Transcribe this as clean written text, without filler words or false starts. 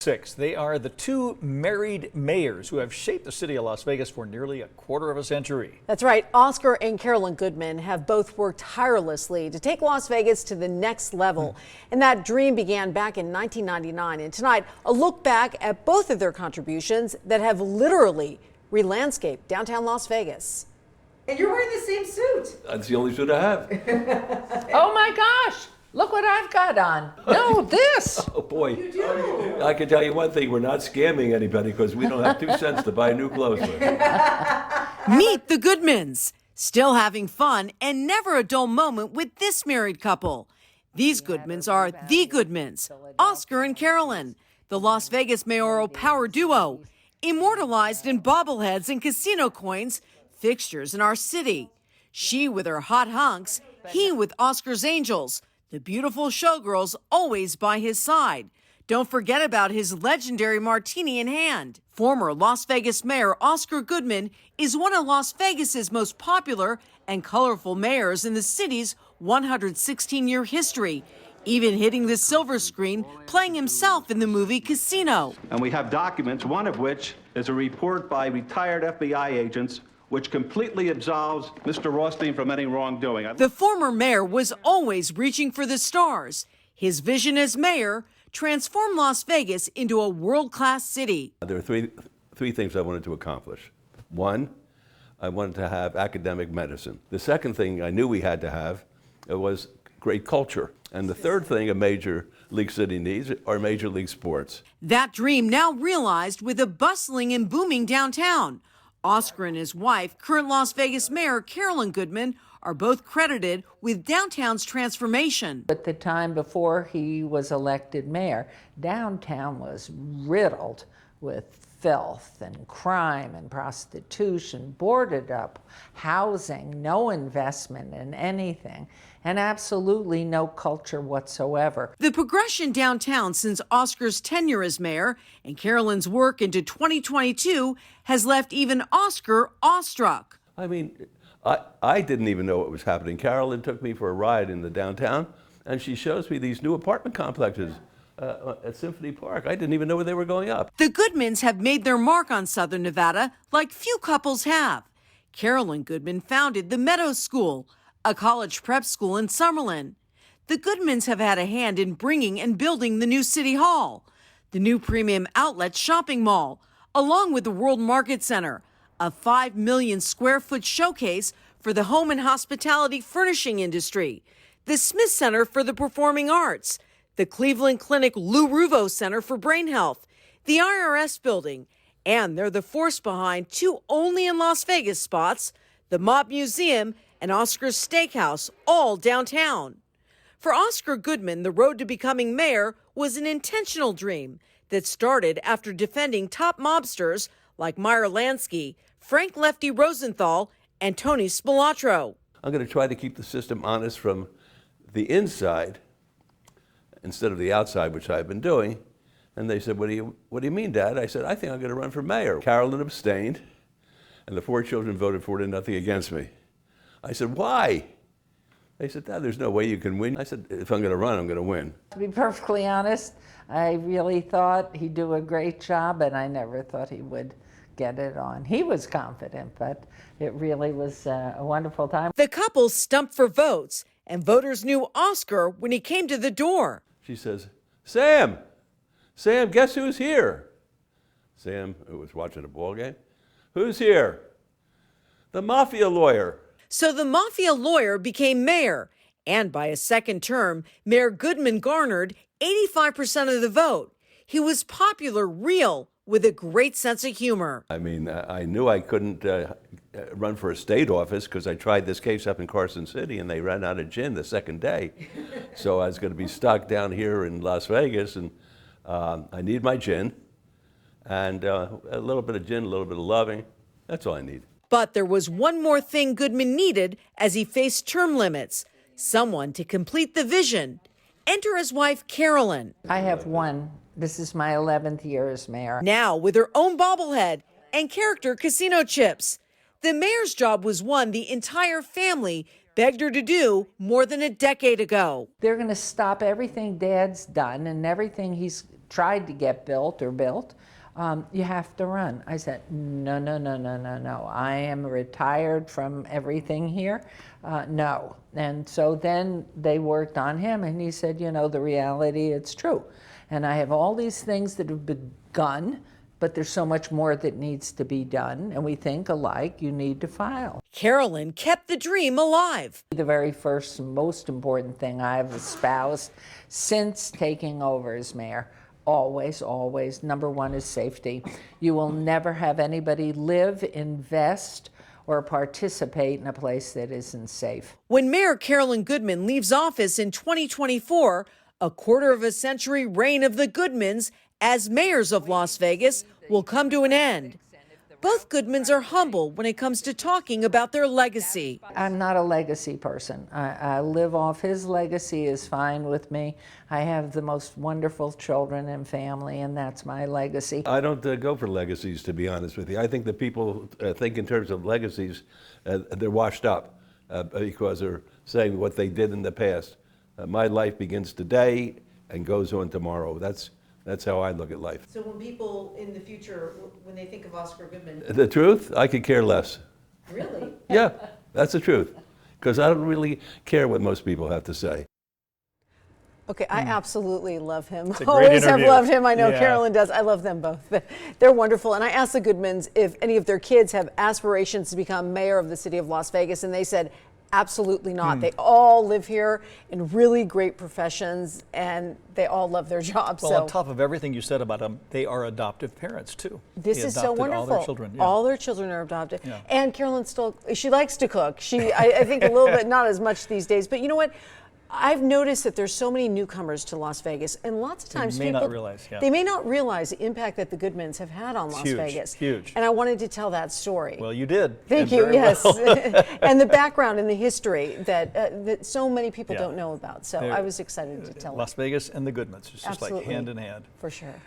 Six. They are the two married mayors who have shaped the city of Las Vegas for nearly a quarter of a century. That's right. Oscar and Carolyn Goodman have both worked tirelessly to take Las Vegas to the next level. And that dream began back in 1999. And tonight, a look back at both of their contributions that have literally re-landscaped downtown Las Vegas. And you're wearing the same suit. That's the only suit I have. Oh my gosh. Look what I've got on. No, this. Oh, boy. You do. I can tell you one thing. We're not scamming anybody because we don't have 2 cents to buy new clothes with. Meet the Goodmans, still having fun and never a dull moment with this married couple. These Goodmans are the Goodmans, Oscar and Carolyn, the Las Vegas mayoral power duo, immortalized in bobbleheads and casino coins, fixtures in our city. She with her hot hunks, he with Oscar's angels. The beautiful showgirls always by his side. Don't forget about his legendary martini in hand. Former Las Vegas Mayor Oscar Goodman is one of Las Vegas's most popular and colorful mayors in the city's 116-year history, even hitting the silver screen, playing himself in the movie Casino. And we have documents, one of which is a report by retired FBI agents which completely absolves Mr. Rothstein from any wrongdoing. The former mayor was always reaching for the stars. His vision as mayor transformed Las Vegas into a world-class city. There are three things I wanted to accomplish. One, I wanted to have academic medicine. The second thing I knew we had to have was great culture. And the third thing a major league city needs are major league sports. That dream now realized with a bustling and booming downtown. Oscar and his wife, current Las Vegas Mayor Carolyn Goodman, are both credited with downtown's transformation. At the time before he was elected mayor, downtown was riddled with filth and crime and prostitution, boarded up housing, no investment in anything, and absolutely no culture whatsoever. The progression downtown since Oscar's tenure as mayor and Carolyn's work into 2022 has left even Oscar awestruck. I mean, I didn't even know what was happening. Carolyn took me for a ride in the downtown, and she shows me these new apartment complexes at Symphony Park. I didn't even know where they were going up. The Goodmans have made their mark on Southern Nevada like few couples have. Carolyn Goodman founded the Meadows School, a college prep school in Summerlin. The Goodmans have had a hand in bringing and building the new City Hall, the new premium outlet shopping mall, along with the World Market Center, a 5 million square foot showcase for the home and hospitality furnishing industry, the Smith Center for the Performing Arts, the Cleveland Clinic Lou Ruvo Center for Brain Health, the IRS building, and they're the force behind two only in Las Vegas spots, the Mob Museum and Oscar's Steakhouse, all downtown. For Oscar Goodman, the road to becoming mayor was an intentional dream that started after defending top mobsters like Meyer Lansky, Frank Lefty Rosenthal, and Tony Spilatro. I'm going to try to keep the system honest from the inside instead of the outside, which I've been doing. And they said, what do you mean, Dad? I said, I think I'm going to run for mayor. Carolyn abstained, and the 4 children voted for it and nothing against me. I said, why? They said, Dad, there's no way you can win. I said, if I'm going to run, I'm going to win. To be perfectly honest, I really thought he'd do a great job, and I never thought he would get it on. He was confident, but it really was a wonderful time. The couple stumped for votes, and voters knew Oscar when he came to the door. She says, Sam, guess who's here? Sam, who was watching a ball game, who's here? The mafia lawyer. So the mafia lawyer became mayor, and by a second term, Mayor Goodman garnered 85% of the vote. He was popular, real, with a great sense of humor. I mean, I knew I couldn't run for a state office because I tried this case up in Carson City and they ran out of gin the second day. So I was going to be stuck down here in Las Vegas, and I need my gin and a little bit of gin, a little bit of loving. That's all I need. But there was one more thing Goodman needed as he faced term limits, someone to complete the vision. Enter his wife, Carolyn. I have one. This is my 11th year as mayor. Now with her own bobblehead and character casino chips. The mayor's job was one the entire family begged her to do more than a decade ago. They're going to stop everything Dad's done and everything he's tried to get built or built, you have to run. I said, no, no, no, no, no, no. I am retired from everything here. No. And so then they worked on him, and he said, you know, the reality, it's true. And I have all these things that have begun, but there's so much more that needs to be done, and we think alike. You need to file. Carolyn kept the dream alive. The very first, most important thing I've espoused since taking over as mayor, always, always, number one is safety. You will never have anybody live, invest, or participate in a place that isn't safe. When Mayor Carolyn Goodman leaves office in 2024, a quarter of a century reign of the Goodmans as mayors of Las Vegas will come to an end. Both Goodmans are humble when it comes to talking about their legacy. I'm not a legacy person. I live off his legacy is fine with me. I have the most wonderful children and family, and that's my legacy. I don't go for legacies, to be honest with you. I think that people think in terms of legacies, they're washed up because they're saying what they did in the past. My life begins today and goes on tomorrow. That's how I look at life. So when people in the future, when they think of Oscar Goodman. The truth, I could care less. Really? Yeah, that's the truth. Because I don't really care what most people have to say. Okay, I absolutely love him. a great Always have interview. loved him. I know Yeah. Carolyn does. I love them both. They're wonderful. And I asked the Goodmans if any of their kids have aspirations to become mayor of the city of Las Vegas, and they said absolutely not. They all live here in really great professions, and they all love their jobs. Well, so on top of everything you said about them, they are adoptive parents too. this They is so adopted wonderful. All their children. Yeah. All their children are adopted. Yeah. And Carolyn she likes to cook. I think a little bit, not as much these days, but you know what? I've noticed that there's so many newcomers to Las Vegas, and lots of times may people not realize, yeah. they may not realize the impact that the Goodmans have had on Las Huge, Vegas. huge. And I wanted to tell that story. Well, you did. Thank and you. very Yes, well. and the background and the history that so many people Yeah. don't know about. So I was excited to tell Las it. Vegas and the Goodmans. It's just Absolutely. like hand in hand. For sure.